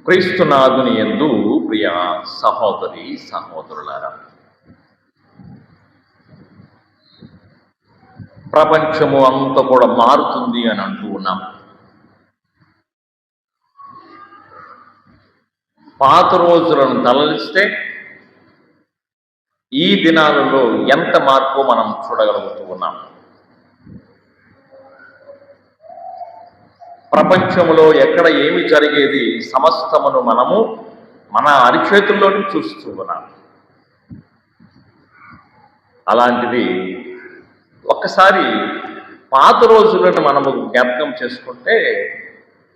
క్రీస్తునాథుని యందు ప్రియ సహోదరి సహోదరులారా, ప్రపంచము అంతా కూడా మారుతుంది అని అంటూ ఉన్నాం. పాత రోజులను తలలిస్తే ఈ దినాలలో ఎంత మార్పు మనం చూడగలుగుతూ ఉన్నాం. ప్రపంచంలో ఎక్కడ ఏమి జరిగేది సమస్తమును మనము మన అరిచేతుల్లోనే చూస్తూ ఉన్నాం. అలాంటిది ఒక్కసారి పాత రోజులను మనము జ్ఞాపకం చేసుకుంటే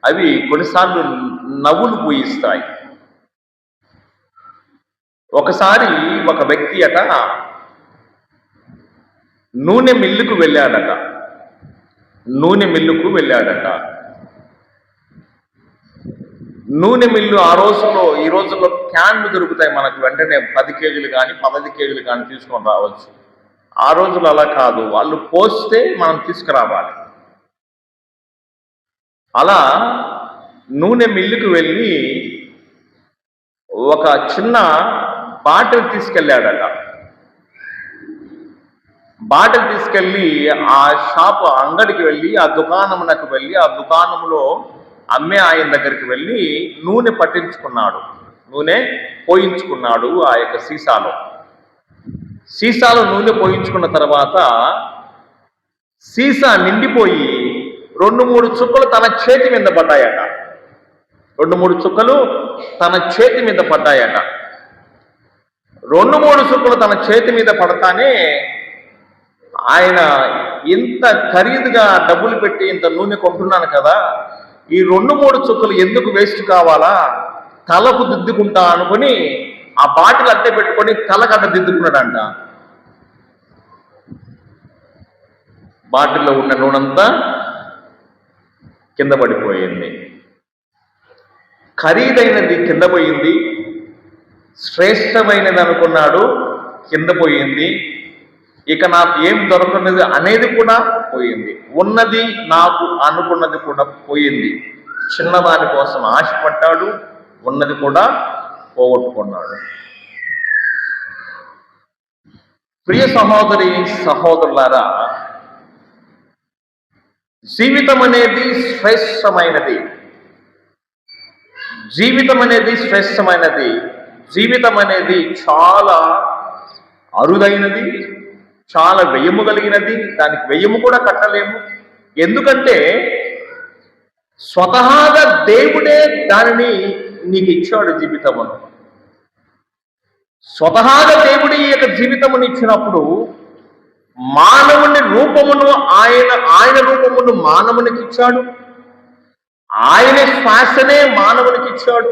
అవి కొన్నిసార్లు నవ్వులు పూయిస్తాయి. ఒకసారి ఒక వ్యక్తి నూనె మిల్లుకు వెళ్ళాడట. నూనె మిల్లు ఈ రోజుల్లో క్యాన్లు దొరుకుతాయి మనకు, వెంటనే 10 కేజీలు కానీ 15 కేజీలు కానీ తీసుకొని రావచ్చు. ఆ రోజులు అలా కాదు, వాళ్ళు పోస్తే మనం తీసుకురావాలి. అలా నూనె మిల్లుకు వెళ్ళి ఒక చిన్న బాటిల్ తీసుకెళ్ళాడట. బాటిల్ తీసుకెళ్ళి ఆ షాపు అంగడికి వెళ్ళి ఆ దుకాణమునకు వెళ్ళి ఆ దుకాణంలో అమ్మే ఆయన దగ్గరికి వెళ్ళి నూనె పోయించుకున్నాడు. ఆ యొక్క సీసాలో నూనె పోయించుకున్న తర్వాత సీసా నిండిపోయి 2-3 చుక్కలు తన చేతి మీద పడ్డాయట. 2-3 చుక్కలు తన చేతి మీద పడ్డాయట. 2-3 చుక్కలు తన చేతి మీద పడతానే ఆయన ఇంత ఖరీదుగా డబ్బులు పెట్టి ఇంత నూనె కొంటున్నాను కదా, ఈ 2-3 చుక్కలు ఎందుకు వేస్ట్ కావాలా, తలకు దిద్దుకుంటా అనుకుని ఆ బాటిల్ అట్టే పెట్టుకొని తలకట్ట దిద్దుకున్నాడంట. బాటిల్లో ఉన్న నూనెంతా కింద పడిపోయింది. ఖరీదైనది కింద పోయింది, శ్రేష్టమైనది అనుకున్నాడు, కింద పోయింది. ఇక నాకు ఏం దొరకనిది అనేది కూడా పోయింది. ఉన్నది నాకు అనుకున్నది కూడా పోయింది. చిన్నదాని కోసం ఆశపడ్డాడు, ఉన్నది కూడా పోగొట్టుకున్నాడు. ప్రియ సహోదరి సహోదరులారా, జీవితం అనేది శ్రేష్టమైనది. జీవితం అనేది చాలా అరుదైనది, చాలా వ్యయము కలిగినది. దానికి వ్యయము కూడా కట్టలేము. ఎందుకంటే స్వతహాగా దేవుడే దానిని నీకు ఇచ్చాడు. జీవితమును స్వతహాగా దేవుడి యొక్క జీవితమును ఇచ్చినప్పుడు మానవుని రూపమును ఆయన రూపమును మానవునికి ఇచ్చాడు. ఆయన శ్వాసనే మానవునికి ఇచ్చాడు.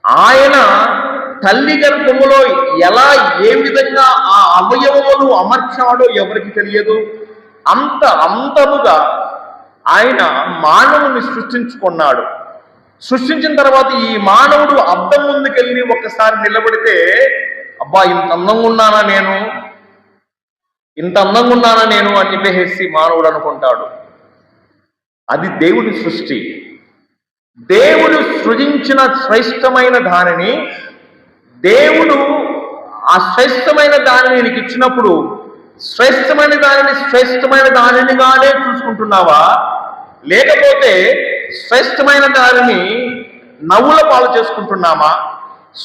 ఆయన తల్లి గర్భములో ఏ విధంగా ఆ అవయవములు అమర్చాడో ఎవరికి తెలియదు. అంతముగా ఆయన మానవుని సృష్టించుకున్నాడు. సృష్టించిన తర్వాత ఈ మానవుడు అద్దం ముందుకెళ్ళి ఒక్కసారి నిలబడితే, అబ్బా ఇంత అందంగా ఉన్నానా నేను అని చెప్పేసి మానవుడు అనుకుంటాడు. అది దేవుడి సృష్టి. దేవుడు సృజించిన శ్రేష్టమైన దానిని, దేవుడు ఆ శ్రేష్టమైన దానిని నీకు ఇచ్చినప్పుడు శ్రేష్టమైన దానినిగానే చూసుకుంటున్నావా, లేకపోతే శ్రేష్టమైన దానిని నవ్వుల పాలు చేసుకుంటున్నామా?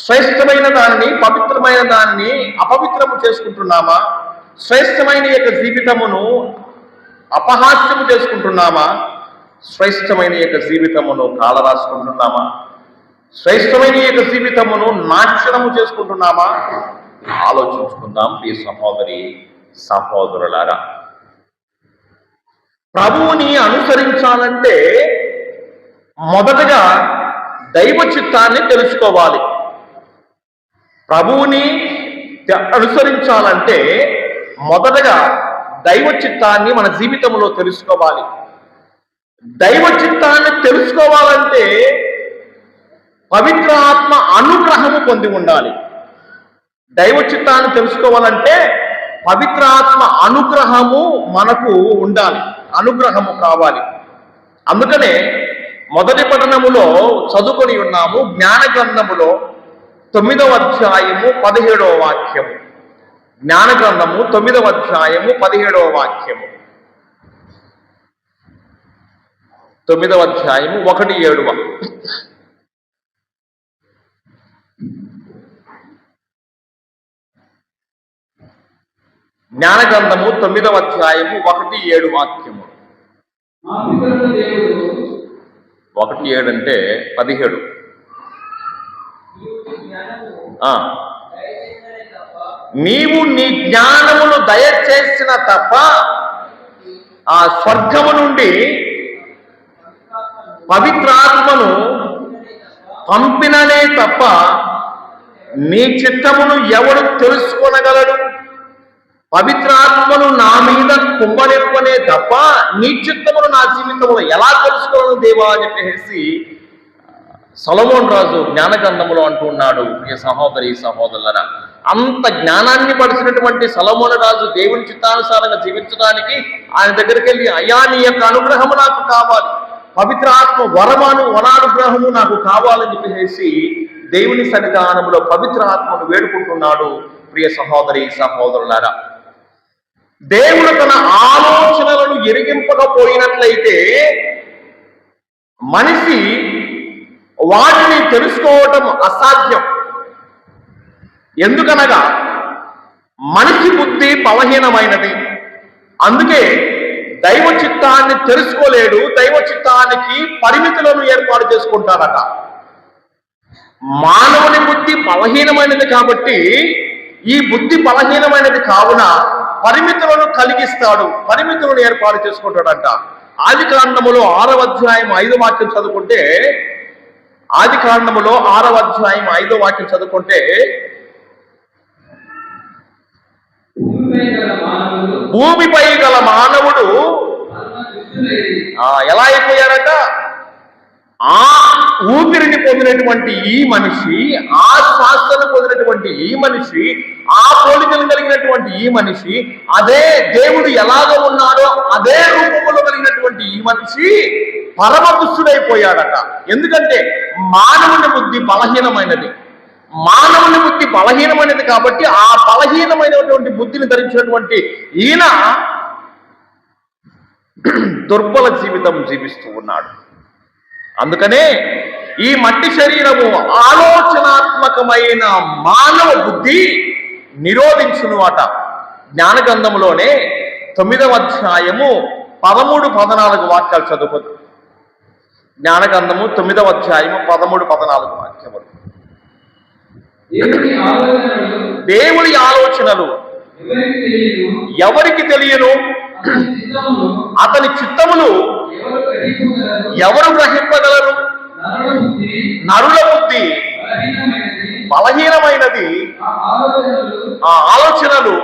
శ్రేష్టమైన దానిని, పవిత్రమైన దానిని అపవిత్రము చేసుకుంటున్నామా? శ్రేష్టమైన యొక్క జీవితమును అపహాస్యము చేసుకుంటున్నామా? శ్రేష్టమైన యొక్క జీవితమును కాలరాసుకుంటున్నామా? శ్రేష్టమైన యొక్క జీవితమును నాశనము చేసుకుంటున్నామా? ఆలోచించుకుందాం ప్రియ సహోదరి సహోదరులారా. ప్రభువుని అనుసరించాలంటే మొదటగా దైవ చిత్తాన్ని తెలుసుకోవాలి. ప్రభువుని అనుసరించాలంటే మొదటగా దైవ చిత్తాన్ని మన జీవితంలో తెలుసుకోవాలి. దైవ చిత్తాన్ని తెలుసుకోవాలంటే పవిత్ర ఆత్మ అనుగ్రహము పొంది ఉండాలి. దైవ చిత్తాన్ని తెలుసుకోవాలంటే పవిత్ర ఆత్మ అనుగ్రహము మనకు ఉండాలి, అనుగ్రహము కావాలి. అందుకనే మొదటి పట్టణములో చదువుకొని ఉన్నాము. జ్ఞాన గ్రంథములో 9వ అధ్యాయము 17వ వాక్యము. జ్ఞాన గ్రంథము 9వ అధ్యాయము 17వ వాక్యము. 9వ అధ్యాయము 1-7. జ్ఞాన గ్రంథము 9వ అధ్యాయము 1-7 వాక్యము. 1-7 అంటే 17. నీవు నీ జ్ఞానమును దయచేసిన తప్ప ఆ స్వర్గము నుండి పవిత్రాత్మను పంపిననే తప్ప నీ చిత్తమును ఎవడు తెలుసుకొనగలడు? పవిత్రాత్మను నా మీద కుంభనివ్వనే తప్ప నీ చిత్తమును నా జీవితంలో ఎలా తెలుసుకోవడం దేవా అని చెప్పేసి సొలొమోను రాజు జ్ఞాన గ్రంథములో అంటున్నాడు. ప్రియ సహోదరి సహోదరులరా, అంత జ్ఞానాన్ని పడిచినటువంటి సొలొమోను రాజు దేవుని చిత్తానుసారంగా జీవించడానికి ఆయన దగ్గరికి వెళ్ళి, అయ్యా నీ యొక్క అనుగ్రహము నాకు కావాలి, పవిత్రాత్మ వరానుగ్రహము నాకు కావాలని చెప్పేసి దేవుని సన్నిధానములో పవిత్ర ఆత్మను వేడుకుంటున్నాడు. ప్రియ సహోదరి సహోదరులారా, దేవుడు తన ఆలోచనలను ఎరిగింపకపోయినట్లయితే మనిషి వాటిని తెలుసుకోవటం అసాధ్యం. ఎందుకనగా మనిషి బుద్ధి బలహీనమైనది. అందుకే దైవ చిత్తాన్ని తెలుసుకోలేడు. దైవ చిత్తానికి పరిమితులను ఏర్పాటు చేసుకుంటాడట. మానవుని బుద్ధి బలహీనమైనది కాబట్టి ఈ బుద్ధి బలహీనమైనది కావున పరిమితులను కలిగిస్తాడు, పరిమితులను ఏర్పాటు చేసుకుంటాడంట. ఆదికాండములో 6వ అధ్యాయం 5వ వాక్యం చదువుకుంటే, ఆదికాండములో 6వ అధ్యాయం 5వ వాక్యం చదువుకుంటే, భూమిపై గల మానవుడు ఎలా అయిపోయారట? ఆ ఊపిరిని పొందినటువంటి ఈ మనిషి, ఆ శ్వాసను పొందినటువంటి ఈ మనిషి, ఆ పోలికలు కలిగినటువంటి ఈ మనిషి, అదే దేవుడు ఎలాగో ఉన్నాడో అదే రూపంలో కలిగినటువంటి ఈ మనిషి పరమ దుష్టుడైపోయాడట. ఎందుకంటే మానవుని బుద్ధి బలహీనమైనది. మానవుని బుద్ధి బలహీనమైనది కాబట్టి ఆ బలహీనమైనటువంటి బుద్ధిని ధరించినటువంటి ఈయన దుర్బల జీవితం జీవిస్తూ ఉన్నాడు. అందుకనే ఈ మట్టి శరీరము ఆలోచనాత్మకమైన మానవ బుద్ధి నిరోధించును అట. జ్ఞాన గ్రంథములోనే 9వ అధ్యాయము 13-14 వాక్యాలు చదువుకోదు. జ్ఞాన గ్రంథము 9వ అధ్యాయము 13-14 వాక్యములు. దేవుని ఆలోచనలు ఎవరికి తెలియను? అతని చిత్తములు ఎవరు గ్రహింపగలరు? నరుల బుద్ధి బలహీనమైనది. ఆ ఆలోచనలు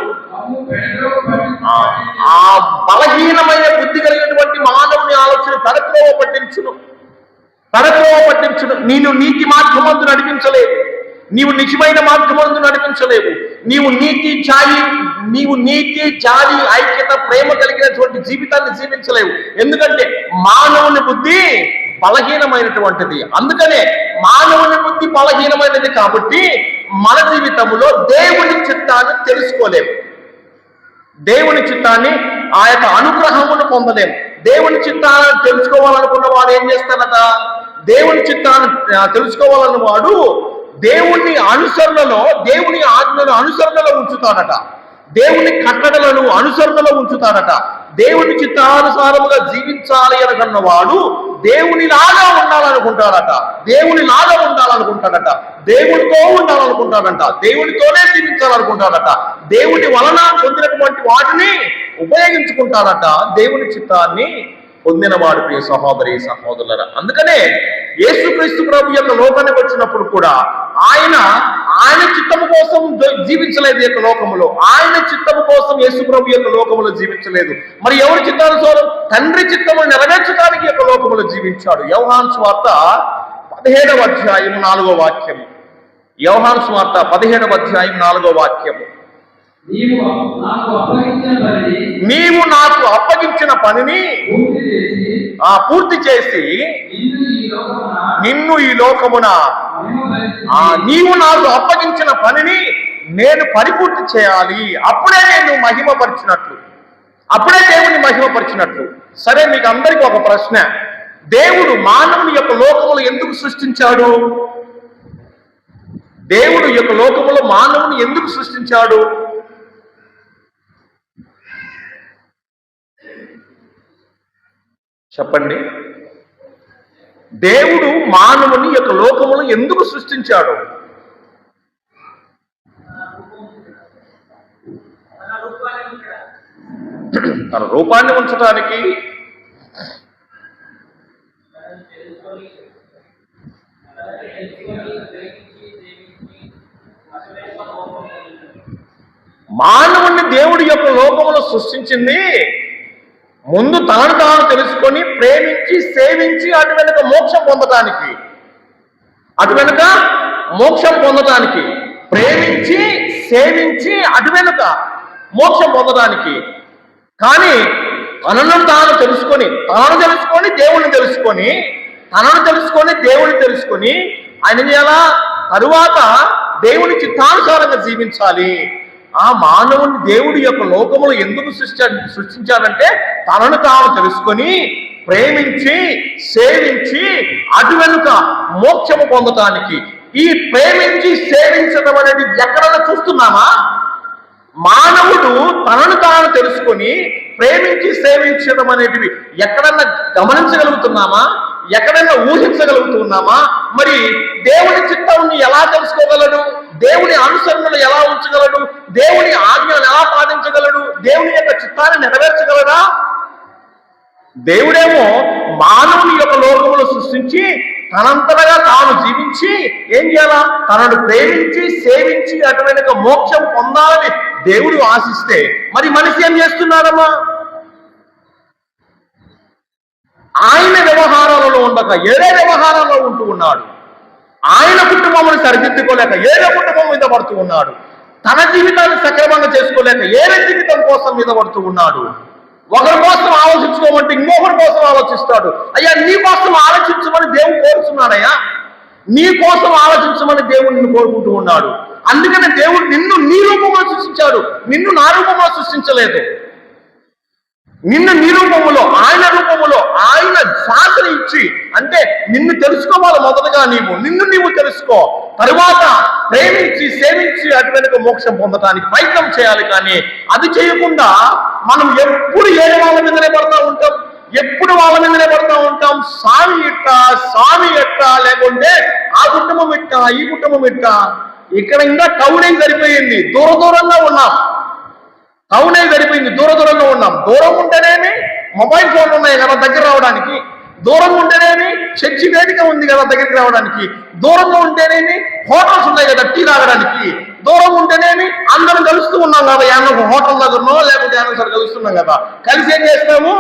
ఆ బలహీనమైన బుద్ధి కలిగినటువంటి మానవుని ఆలోచన తరత్రోవ పట్టించును. నేను నీతి మార్గమందు నడిపించలేవు, నీవు నిజమైన మార్గమందు నడిపించలేవు, నీవు నీతి జాలి ఐక్యత ప్రేమ కలిగినటువంటి జీవితాన్ని జీవించలేవు. ఎందుకంటే మానవుని బుద్ధి బలహీనమైనటువంటిది. అందుకనే మానవుని బుద్ధి బలహీనమైనది కాబట్టి మన జీవితంలో దేవుని చిత్తాన్ని తెలుసుకోలేము, దేవుని చిత్తాన్ని ఆ యొక్క అనుగ్రహమును పొందలేము. దేవుని చిత్తాన్ని తెలుసుకోవాలనుకున్న వాడు ఏం చేస్తాడట? దేవుని చిత్తాన్ని తెలుసుకోవాలన్న వాడు దేవుని అనుసరణలో, దేవుని ఆజ్ఞను అనుసరణలో ఉంచుతాడట. దేవుని కట్టడలను అనుసరణలో ఉంచుతాడట. దేవుని చిత్తానుసారముగా జీవించాలి అనుకున్నవాడు దేవునిలాగా ఉండాలనుకుంటాడట. దేవునితో ఉండాలనుకుంటాడంట. దేవునితోనే జీవించాలనుకుంటాడట. దేవుని వలన పొందినటువంటి వాటిని ఉపయోగించుకుంటాడట. దేవుని చిత్తాన్ని పొందినవాడు. ప్రియ సహోదరి సహోదరులారా, అందుకనే యేసుక్రీస్తు ప్రభు యొక్క లోకానికి వచ్చినప్పుడు కూడా ఆయన చిత్తము కోసం జీవించలేదు. ఈ యొక్క లోకములో ఆయన చిత్తము కోసం యేసు ప్రభు యొక్క లోకములో జీవించలేదు. మరి ఎవరి చిత్తానుసారం? తండ్రి చిత్తము నెరవేర్చడానికి యొక్క లోకములో జీవించాడు. యోహాను సువార్త 17వ అధ్యాయం 4వ వాక్యము. యోహాను సువార్త 17వ అధ్యాయం 4వ వాక్యము. నీవు నాకు అప్పగించిన పనిని పూర్తి చేసి నిన్ను ఈ లోకమున నీవు నాకు అప్పగించిన పనిని నేను పరిపూర్తి చేయాలి. అప్పుడే నేను మహిమపరిచినట్లు, అప్పుడే దేవుని మహిమపరిచినట్లు. సరే, మీకు అందరికీ ఒక ప్రశ్న. దేవుడు మానవుని యొక్క లోకములు ఎందుకు సృష్టించాడు? దేవుడు యొక్క లోకములో మానవుని ఎందుకు సృష్టించాడు? చెప్పండి. దేవుడు మానవుని యొక్క లోకములు ఎందుకు సృష్టించాడు? తన రూపాన్ని ఉంచడానికి, మానవుణ్ణి దేవుడి యొక్క లోకములో సృష్టించింది ముందు తనను తాను తెలుసుకొని ప్రేమించి సేవించి అటు వెనుక మోక్షం పొందటానికి, అటు వెనుక మోక్షం పొందటానికి, ప్రేమించి సేవించి అటు వెనుక మోక్షం పొందడానికి. కానీ తనను తాను తెలుసుకొని, దేవుణ్ణి తెలుసుకొని, తనను తెలుసుకొని దేవుని తెలుసుకొని ఆయన చేయాలా? తరువాత దేవుని చిత్తానుసారంగా జీవించాలి. ఆ మానవుని దేవుడి యొక్క లోకములు ఎందుకు సృష్టించారంటే తనను తాను తెలుసుకొని ప్రేమించి సేవించి అటు వెనుక మోక్షము పొందటానికి. ఈ ప్రేమించి సేవించడం అనేది ఎక్కడైనా చూస్తున్నామా? మానవుడు తనను తాను తెలుసుకొని ప్రేమించి సేవించడం అనేటివి ఎక్కడన్నా గమనించగలుగుతున్నామా? ఎక్కడైనా ఊహించగలుగుతున్నామా? మరి దేవుని చిత్తాన్ని ఎలా తెలుసుకోగలడు? దేవుని అనుసరణలు ఎలా ఉంచగలడు? దేవుని ఆజ్ఞలను ఎలా పాటించగలడు? దేవుని యొక్క చిత్తాన్ని నెరవేర్చగలడా? దేవుడేమో మానవుని యొక్క లోకములు సృష్టించి తనంతటగా తాను జీవించి ఏం చేయాలా? తనను ప్రేమించి సేవించి అటు వెనుక మోక్షం పొందాలని దేవుడు ఆశిస్తే మరి మనిషి ఏం చేస్తున్నాడమ్మా? ఆయన వ్యవహారాలలో ఉండక ఏడే వ్యవహారాల్లో ఉంటూ ఉన్నాడు. ఆయన కుటుంబమును సరిదిద్దుకోలేక ఏడే కుటుంబం మీద పడుతూ ఉన్నాడు. తన జీవితాన్ని సక్రమంగా చేసుకోలేక ఏడే జీవితం కోసం మీద పడుతూ ఉన్నాడు. ఒకరి కోసం ఆలోచించుకోమంటే ఇంకొకరి కోసం ఆలోచిస్తాడు. అయ్యా, నీ కోసం ఆలోచించమని దేవుడు కోరుతున్నాడయ్యా, నీ కోసం ఆలోచించమని దేవుడు నిన్ను కోరుకుంటూ ఉన్నాడు. అందుకనే దేవుడు నిన్ను నీ రూపంలో సృష్టించాడు, నిన్ను నా రూపంలో సృష్టించలేదు. నిన్ను నీ రూపములో, ఆయన రూపములో ఆయన శాసన ఇచ్చి, అంటే నిన్ను తెలుసుకోవాలి మొదటగా. నిన్ను నీవు తెలుసుకో, తరువాత ప్రేమించి సేవించి అటు వెనుక మోక్షం పొందటానికి ప్రయత్నం చేయాలి. కానీ అది చేయకుండా మనం ఎప్పుడు ఏడు వాళ్ళ మీదనే పడతా ఉంటాం, ఎప్పుడు వాళ్ళ మీదనే పడతా ఉంటాం. స్వామి ఎట్ట లేకుంటే ఆ కుటుంబం ఇట్ట, ఈ కుటుంబం ఇట్ట. ఇక్కడ ఇంకా టౌనే సరిపోయింది, దూరంగా ఉన్నాం. టౌనే సరిపోయింది, దూరంగా ఉన్నాం. దూరం ఉంటేనేమి మొబైల్ ఫోన్లు ఉన్నాయి కదా దగ్గర రావడానికి, దూరంగా ఉంటేనేమి చర్చి వేదిక ఉంది కదా దగ్గరికి రావడానికి, దూరంగా ఉంటేనేమి హోటల్స్ ఉన్నాయి కదా టీ తాగడానికి, దూరంగా ఉంటేనేమి అందరం కలుస్తూ ఉన్నాం కదా, ఏమన్నా హోటల్ దగ్గరనో లేకపోతే ఏమన్నా సరే కలుస్తున్నాం కదా. కలిసి ఏం చేస్తాము?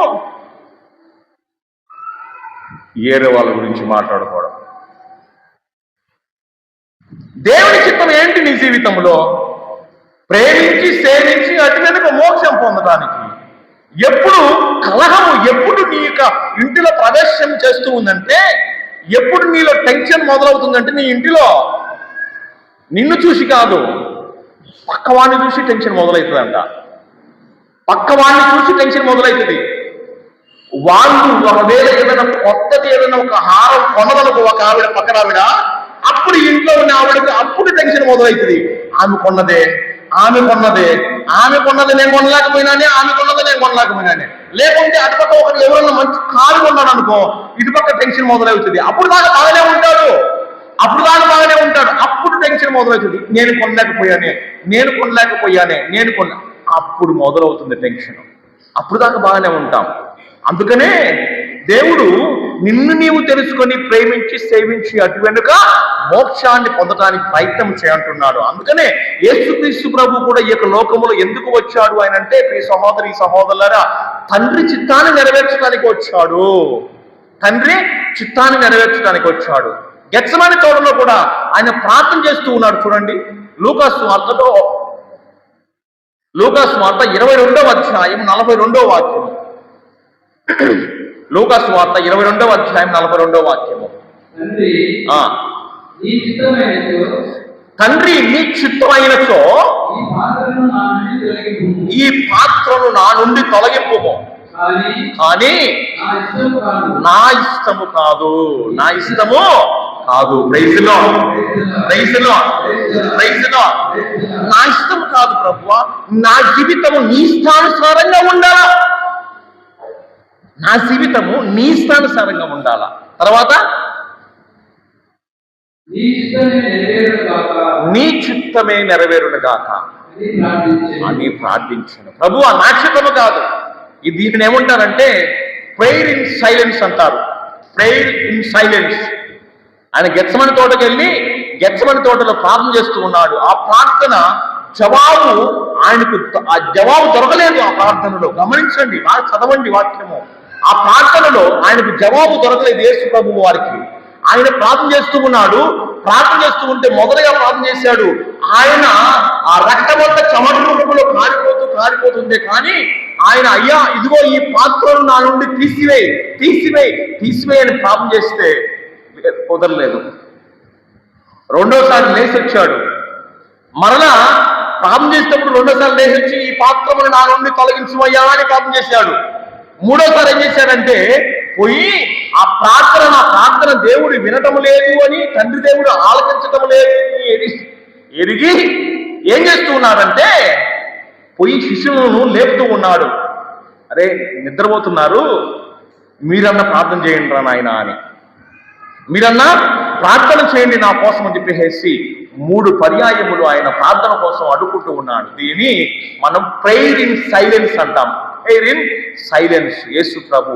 ఏరే వాళ్ళ గురించి మాట్లాడుకోవడం. దేవుని చిత్తం ఏంటి నీ జీవితంలో? ప్రేమించి సేవించి అటు వెనుక మోక్షం పొందడానికి. ఎప్పుడు కలహము, ఎప్పుడు నీ యొక్క ఇంటిలో ప్రవేశం చేస్తూ ఉందంటే, ఎప్పుడు నీలో టెన్షన్ మొదలవుతుందంటే, నీ ఇంటిలో నిన్ను చూసి కాదు, పక్కవాడిని చూసి టెన్షన్ మొదలవుతుందంట. పక్కవాడిని చూసి టెన్షన్ మొదలవుతుంది. వాళ్ళు ఒకవేళ ఏదైనా కొత్తది, ఏదైనా ఒక హారం కొనదనుకో ఒక ఆవిడ, పక్కన ఆవిడ, అప్పుడు ఇంట్లో ఉన్న ఆవిడకి అప్పుడు టెన్షన్ మొదలవుతుంది. ఆమె కొన్నదే నేను కొనలేకపోయినానే, ఆమె కొన్నదే నేను కొనలేకపోయినానే. లేకుంటే అటుపక్క ఒకటి ఎవరన్నా మంచి కారు కొన్నాడు అనుకో, ఇటుపక్క టెన్షన్ మొదలవుతుంది. అప్పుడు దాకా బాగానే ఉంటాడు, అప్పుడు టెన్షన్ మొదలవుతుంది. నేను కొనలేకపోయానే, అప్పుడు మొదలవుతుంది టెన్షన్. అప్పుడు దాకా బాగానే ఉంటాం. అందుకనే దేవుడు నిన్ను నీవు తెలుసుకొని ప్రేమించి సేవించి అటు వెనుక మోక్షాన్ని పొందడానికి ప్రయత్నం చేయంటున్నాడు. అందుకనే యేసుక్రీస్తు ప్రభు కూడా ఈ యొక్క లోకములో ఎందుకు వచ్చాడు ఆయన అంటే, ప్రియ సహోదరి సహోదరులారా, తండ్రి చిత్తాన్ని నెరవేర్చడానికి వచ్చాడు. గెత్సెమనే తోటలో కూడా ఆయన ప్రార్థన చేస్తూ ఉన్నాడు. చూడండి, లూకా సువార్తలో లూకాసు వార్త 22వ అధ్యాయం 42వ వాక్యము. లూకాసు వార్త 22వ అధ్యాయం 42వ వాక్యము. తండ్రి నీ చిత్తమైనచో ఈ పాత్రను నా నుండి తొలగింపు, కానీ నా ఇష్టము కాదు, నా ఇష్టము కాదు. Praise Lord, praise Lord, praise Lord. నా ఇష్టము కాదు ప్రభువా, నా జీవితము నీ ఇష్టానుసారంగా ఉండాలా, నా జీవితము నీ ఇష్టానుసారంగా ఉండాలా. తర్వాత నీ చిత్తమే నెరవేరునుగాక అని ప్రార్థించాను. ప్రభువా నా చిత్తము కాదు. దీనిని ఏమంటారంటే ప్రేయర్ ఇన్ సైలెన్స్ అంటారు. Prayer in silence. ఆయన గెత్సమని తోటకి వెళ్ళి గెత్సమని తోటలో ప్రార్థన చేస్తూ ఉన్నాడు. ఆ ప్రార్థన జవాబు ఆయనకు, ఆ జవాబు దొరకలేదు. ఆ ప్రార్థనలో గమనించండి, బాగా చదవండి వాక్యము. ఆ ప్రార్థనలో ఆయనకు జవాబు దొరకలేదు. యేసు ప్రభువు వారికి ఆయన ప్రార్థన చేస్తూ ఉన్నాడు. ప్రార్థన చేస్తూ ఉంటే మొదలుగా ప్రార్థన చేశాడు. ఆయన ఆ రక్తమంతా చెమట రూపంలో కారిపోతుంది. కానీ ఆయన అయ్యా ఇదిగో ఈ పాత్రను నా నుండి తీసివేయి అని ప్రార్థన చేస్తే కుదరలేదు. రెండోసారి లేచి వచ్చాడు. మరలా ప్రార్థన చేసినప్పుడు రెండోసారి లేచి వచ్చి ఈ పాత్రను నా నుండి తొలగించమయ్యా అని ప్రార్థన చేశాడు. మూడోసారి ఏం చేశాడంటే పోయి ఆ ప్రార్థన దేవుడు వినటం లేదు అని, తండ్రి దేవుడు ఆలకించటం లేదు అని ఎరిగి ఏం చేస్తూ ఉన్నాడంటే పోయి శిష్యులను లేపుతూ ఉన్నాడు. అరే నిద్రపోతున్నారు, మీరన్నా ప్రార్థన చేయండి రా నాయన అని, మీరన్నా ప్రార్థన చేయండి నా కోసం అని చెప్పేసి 3 పర్యాయములు ఆయన ప్రార్థన కోసం అడుగుతూ ఉన్నాడు. దీన్ని మనం ప్రేయర్ ఇన్ సైలెన్స్ అంటాం. Prayer in silence. యేసు ప్రభు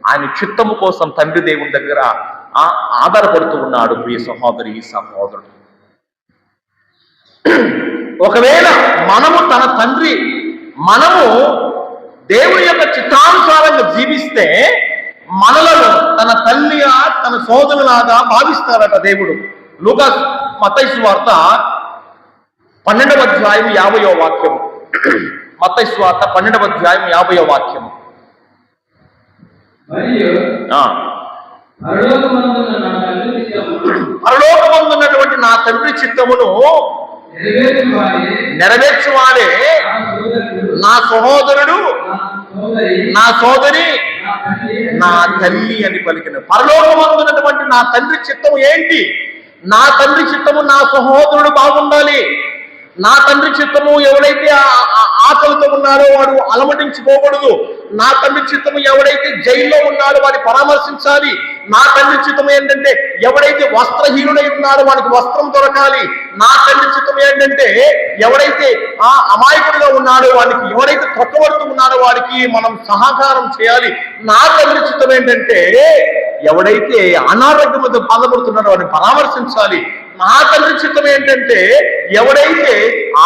ఆయన చిత్తము కోసం తండ్రి దేవుని దగ్గర ఆధారపడుతూ ఉన్నాడు. ప్రియ సహోదరి సహోదరుడు, ఒకవేళ మనము దేవుని యొక్క చిత్తానుసారంగా జీవిస్తే మనలను తన తల్లిగా తన సోదరులాగా భావిస్తారట దేవుడు. మత్తయి సువార్త 12వ అధ్యాయం 50వ వాక్యము. మత్తయి సువార్త 12వ అధ్యాయం 50వ వాక్యము. పరలోకమందున్నటువంటి నా తండ్రి చిత్తమును నెరవేర్చువాడే నా సహోదరుడు, నా సోదరి, నా తల్లి అని పలికిన. పరలోకమందున్నటువంటి నా తండ్రి చిత్తము ఏంటి? నా తండ్రి చిత్తము నా సహోదరుడు బాగుండాలి. నా తండ్రి చిత్తము ఎవడైతే ఆకలితో ఉన్నాడో వాడు అలమటించుకోకూడదు. నా తండ్రి చిత్తము ఎవడైతే జైల్లో ఉన్నాడో వాడిని పరామర్శించాలి. నా తండ్రి చిత్తము ఏంటంటే ఎవడైతే వస్త్రహీనుడై ఉన్నాడో వాడికి వస్త్రం దొరకాలి. నా తండ్రి చిత్తము ఏంటంటే ఎవడైతే అమాయకుడిగా ఉన్నాడో వాడికి, ఎవడైతే తొక్కబడుతూ ఉన్నాడో వాడికి మనం సహకారం చేయాలి. నా తండ్రి చిత్తం ఏంటంటే ఎవడైతే అనారోగ్యంతో బాధపడుతున్నాడో వాడిని పరామర్శించాలి. నా తండ్రి చిత్తం ఏంటంటే ఎవడైతే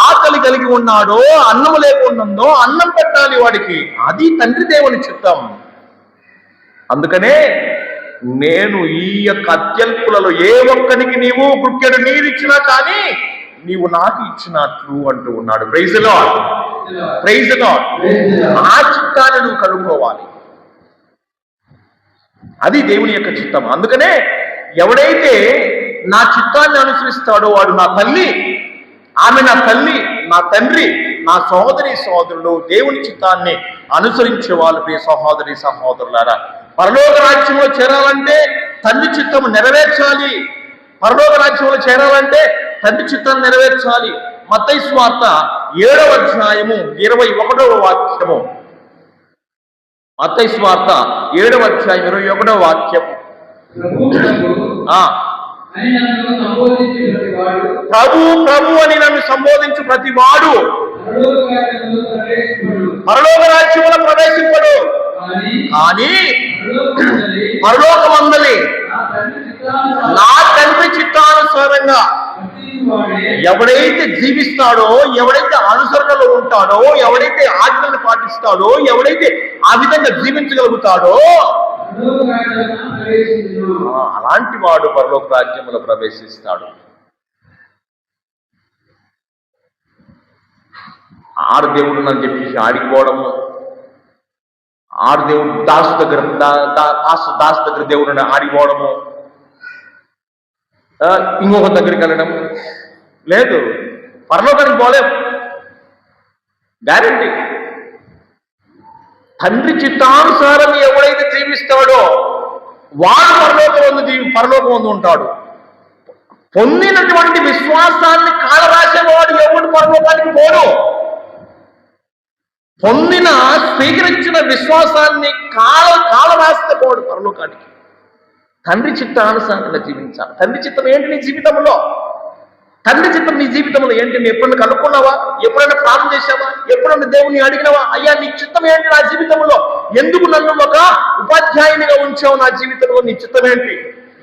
ఆకలి కలిగి ఉన్నాడో, అన్నం లేకుండాందో అన్నం పెట్టాలి వాడికి. అది తండ్రి దేవుని చిత్తం. అందుకనే నేను ఈ యొక్క అత్యల్పులలో ఏ ఒక్కరికి నీవు గుక్కెడు నీరిచ్చినా కానీ నీవు నాకు ఇచ్చినట్లు అంటూ ఉన్నాడు. Praise Lord, praise Lord. ఆ చిత్తాన్ని నువ్వు కనుక్కోవాలి. అది దేవుని యొక్క చిత్తం. అందుకనే ఎవడైతే నా చిత్తాన్ని అనుసరిస్తాడో వాడు నా తల్లి, ఆమె నా తల్లి, నా తండ్రి, నా సహోదరి సహోదరులు. దేవుని చిత్తాన్ని అనుసరించే వాళ్ళు ప్రియ సహోదరి సహోదరులారా, పరలోక రాజ్యంలో చేరాలంటే తండ్రి చిత్తము నెరవేర్చాలి. పరలోక రాజ్యంలో చేరాలంటే తండ్రి చిత్తాన్ని నెరవేర్చాలి. మత్తయి సువార్త 7వ అధ్యాయము 21వ వాక్యము. మత్తయి సువార్త 7వ అధ్యాయం 21వ వాక్యము. ప్రభు ప్రభు అని నన్ను సంబోధించు ప్రతి వాడు పరలోక రాజ్యములో ప్రవేశింపడు, కానీ పరలోకమందలి నా తండ్రి చిత్తానుసారంగా ఎవడైతే జీవిస్తాడో, ఎవడైతే అనుసరణలో ఉంటాడో, ఎవడైతే ఆజ్ఞలను పాటిస్తాడో, ఎవడైతే ఆ విధంగా జీవించగలుగుతాడో అలాంటి వాడు పరలోక రాజ్యములో ప్రవేశిస్తాడు. ఆడు దేవుడు అని చెప్పేసి ఆడిపోవడము, ఆడు దేవుడు దాసు దగ్గర దాసు దగ్గర దేవుడు ఆడిపోవడము, ఇంకొక దగ్గరికి వెళ్ళడం లేదు. పరలోకానికి పోలేము, గ్యారెంటీ. తండ్రి చిత్తానుసారం ఎవడైతే జీవిస్తాడో వాడు పరలోకం ఉంటాడు. పొందినటువంటి విశ్వాసాన్ని కాలరాసేవాడు ఎవడు పరలోకానికి పోడు. స్వీకరించిన విశ్వాసాన్ని కాలరాస్తే పోడు పరలోకానికి. తండ్రి చిత్తానుసారంగా జీవించాలి. తండ్రి చిత్తం ఏంటి నీ జీవితంలో? తండ్రి చిత్తం నీ జీవితంలో ఏంటి? నీ ఎప్పుడైనా కనుక్కున్నావా? ఎప్పుడైనా ప్రార్థన చేశావా? ఎప్పుడైనా దేవుని అడిగినవా? అయ్యా నీ చిత్తం ఏంటి నా జీవితంలో? ఎందుకు నన్ను ఒక ఉపాధ్యాయునిగా ఉంచావు నా జీవితంలో? నీ చిత్తం ఏంటి?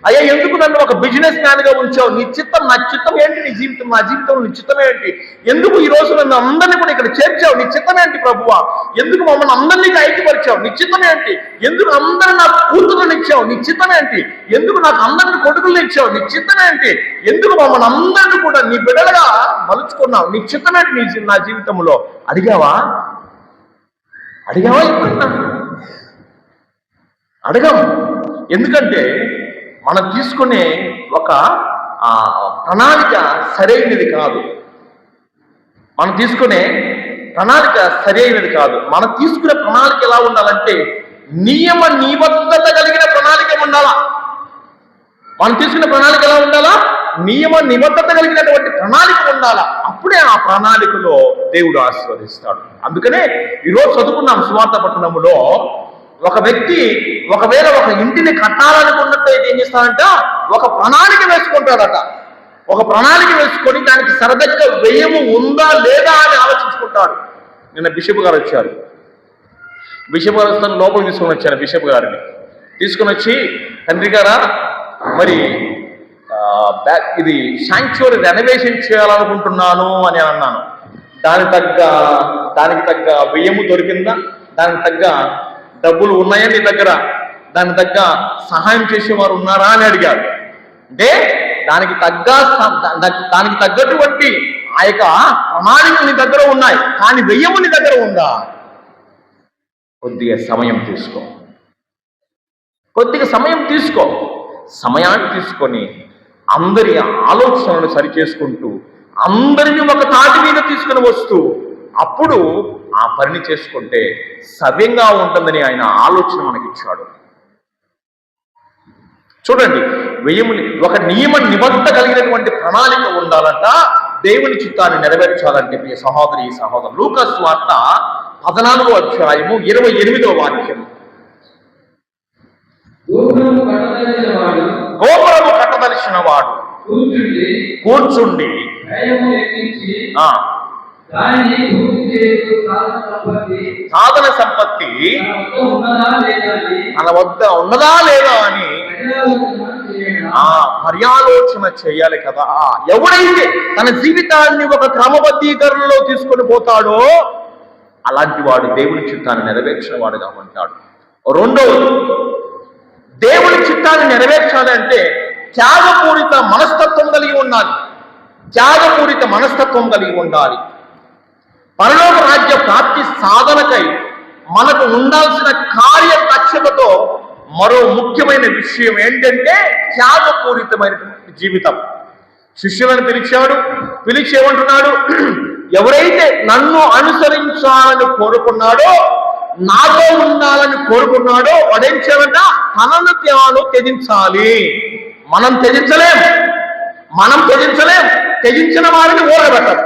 అయ్యా ఎందుకు నన్ను ఒక బిజినెస్ మ్యాన్ గా ఉంచావు? నీ చిత్తం, నా చిత్తం ఏంటి? నీ జీవితం, నా జీవితంలో నీ చిత్తం ఏంటి? ఎందుకు ఈ రోజు నన్ను అందరినీ కూడా ఇక్కడ చేర్చావు? నీ చిత్తం ఏంటి ప్రభువా? ఎందుకు మమ్మల్ని అందరినీ ఐక్యపరిచావు? నీ చిత్తం ఏంటి? ఎందుకు అందరిని నాకు కూతురుని ఇచ్చావు? నీ చిత్తం ఏంటి? ఎందుకు నాకు అందరిని కొడుకులను ఇచ్చావు? నీ చిత్తం ఏంటి? ఎందుకు మమ్మల్ని అందరినీ కూడా నీ బిడ్డలుగా మలుచుకున్నావు? నీ చిత్తం ఏంటి నా జీవితంలో? అడిగావా? ఎప్పుడన్నా? అడగం. ఎందుకంటే మనం తీసుకునే ఒక ప్రణాళిక సరైనది కాదు. మనం తీసుకునే ప్రణాళిక ఎలా ఉండాలంటే నియమ నిబద్ధత కలిగిన ప్రణాళిక ఉండాలా. మనం తీసుకునే ప్రణాళిక ఎలా ఉండాలా? నియమ నిబద్ధత కలిగినటువంటి ప్రణాళిక ఉండాలా. అప్పుడే ఆ ప్రణాళికలో దేవుడు ఆశీర్వదిస్తాడు. అందుకనే ఈరోజు చదువుకున్నాం సువార్త పట్టణంలో, ఒక వ్యక్తి ఒకవేళ ఒక ఇంటిని కట్టాలనుకున్నట్టయితే ఏం చేస్తాడంట? ఒక ప్రణాళిక వేసుకుంటాడట. ఒక ప్రణాళిక వేసుకొని దానికి సరదగ్గా వ్యయము ఉందా లేదా అని ఆలోచించుకుంటాడు. నిన్న బిషప్ గారు వచ్చారు. బిషప్ గారు వస్తాను లోపలికి తీసుకొని వచ్చారు. బిషప్ గారిని తీసుకొని వచ్చి, తండ్రి గారా మరి ఇది శాంక్చురీ రెనోవేషన్ చేయాలనుకుంటున్నాను అని అన్నాను. దానికి తగ్గ వ్యయము దొరికిందా? దానికి తగ్గ డబ్బులు ఉన్నాయా నీ దగ్గర? దాని తగ్గ సహాయం చేసేవారు ఉన్నారా అని అడిగారు. అంటే దానికి తగ్గటువంటి ఆ యొక్క ప్రణాళిక నీ దగ్గర ఉన్నాయి, కానీ వ్యయము నీ దగ్గర ఉందా? కొద్దిగా సమయం తీసుకో. సమయాన్ని తీసుకొని అందరి ఆలోచనలను సరిచేసుకుంటూ అందరినీ ఒక తాటి మీద తీసుకుని వస్తూ అప్పుడు ఆ పనిని చేసుకుంటే సవ్యంగా ఉంటుందని ఆయన ఆలోచన మనకిచ్చాడు. చూడండి, వ్యయముని ఒక నియమ నిబద్ధత కలిగినటువంటి ప్రణాళిక ఉండాలంట. దేవుని చిత్తాన్ని నెరవేర్చాలంటే ప్రియ సహోదరి సహోదరులు, లూకా సువార్త 14వ అధ్యాయము 28వ వాక్యం. గోపురము కట్టదలిచిన వాడు కూర్చుండి సాధన సంపత్తి తన వద్ద ఉన్నదా లేదా అని పర్యాలోచన చేయాలి కదా. ఎవడైతే తన జీవితాన్ని ఒక క్రమబద్ధీకరణలో తీసుకొని పోతాడో అలాంటి వాడు దేవుని చిత్తాన్ని నెరవేర్చిన వాడుగా ఉంటాడు. రెండవది, దేవుని చిత్తాన్ని నెరవేర్చాలి అంటే త్యాగపూరిత మనస్తత్వం కలిగి ఉండాలి. పరలోక రాజ్య ప్రాప్తి సాధనకై మనకు ఉండాల్సిన కార్యదక్షతతో మరో ముఖ్యమైన విషయం ఏంటంటే త్యాగపూరితమైనటువంటి జీవితం. శిష్యులను పిలిచేమంటున్నాడు? ఎవరైతే నన్ను అనుసరించాలని కోరుకున్నాడో, నాతో ఉండాలని కోరుకున్నాడో వాడేం చేయాలంట? తనను తాను త్యజించాలి. మనం త్యజించలేం. త్యజించిన వారిని ఓడబెట్టరు.